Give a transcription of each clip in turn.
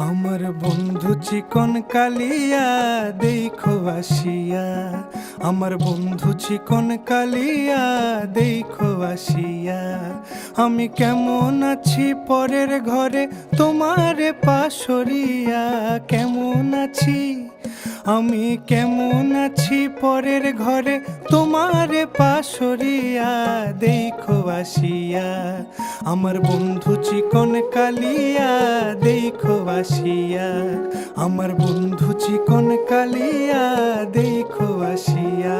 আমার বন্ধু চিকন কালিয়া দেখো আসিয়া, আমার বন্ধু চিকন কালিয়া দেখো আসিয়া। আমি কেমন আছি পরের ঘরে তোমারে পাশরিয়া, কেমন আছি আমি কেমন আছি পরের ঘরে তোমারে পাশরিয়া দেখো আসিয়া। আমার বন্ধু চিকন কালিয়া দেখো আসিয়া, আমার বন্ধু চিকন কালিয়া দেখো আসিয়া।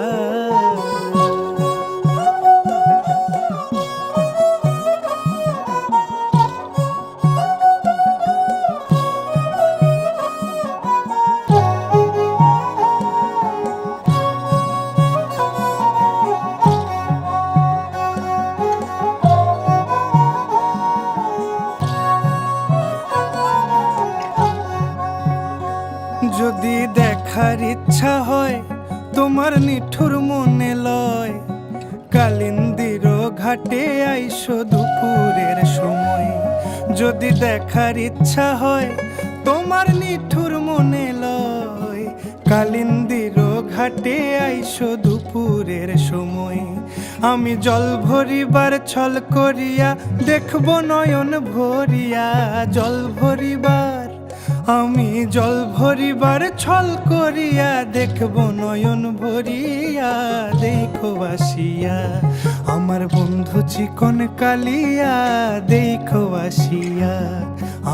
যদি দেখার ইচ্ছা হয় তোমার নিঠুর মনে লয়, কালিন্দির ঘাটে আইসো দুপুরের সময়। যদি দেখার ইচ্ছা হয় তোমার নিঠুর মনে লয়, কালিন্দির ঘাটে আইসো দুপুরের সময়। আমি জল ভরিবার ছল করিয়া দেখব নয়ন ভরিয়া, জল ভরিবার আমি জল ভরিবার ছল করিয়া দেখব নয়ন ভরিয়া দেখো আসিয়া। আমার বন্ধু চিকন কালিয়া দেখো আসিয়া,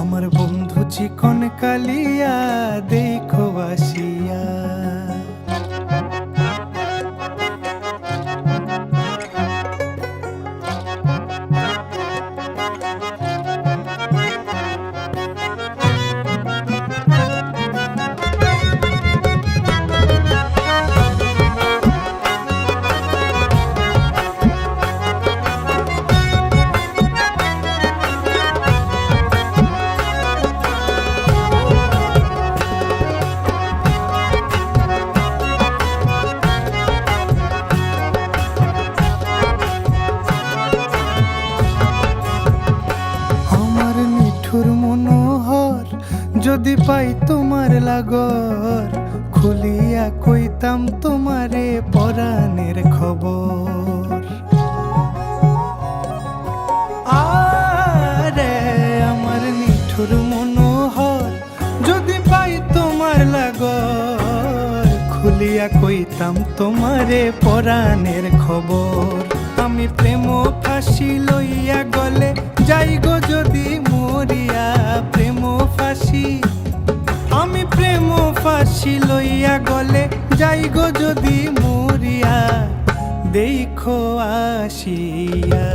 আমার বন্ধু চিকন কালিয়া দেখো আসিয়া। মনোহর যদি পাই তোমার লাগর, খুলিয়া কইতাম তোমারে পরাণের খবর। আরে আমার নিঠুর মনোহর যদি পাই তোমার লাগর, খুলিয়া কইতাম তোমারে পরাণের খবর। আমি প্রেম ফাঁসি লইয়া গলে যাই গো যদি মরিয়া, প্রেম ফাঁসি আমি প্রেম ফাঁসি লইয়া গলে যাই গো যদি মরিয়া দেখো আসিয়া।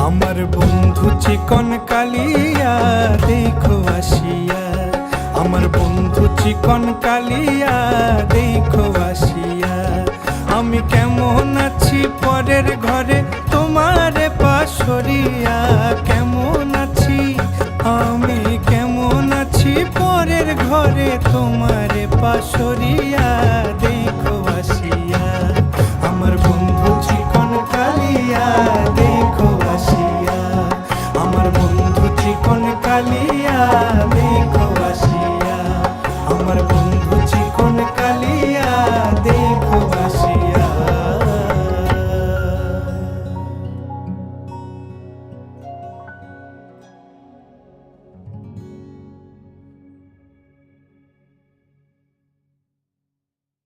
আমার বন্ধু চিকন কালিয়া দেখো আসিয়া, আমার বন্ধু চিকন কালিয়া দেখো আসিয়া। আমি কেমন আছি পরের ঘরে তোমারে পাশরিয়া, কেমন আছি আমি কেমন আছি পরের ঘরে তোমারে পাশরিয়া দেখো আসিয়া। আমার বন্ধু চিকন কালিয়া দেখো আসিয়া, আমার বন্ধু চিকন কালিয়া দেখো আসিয়া, আমার বন্ধু চিকন কালিয়া দেখো।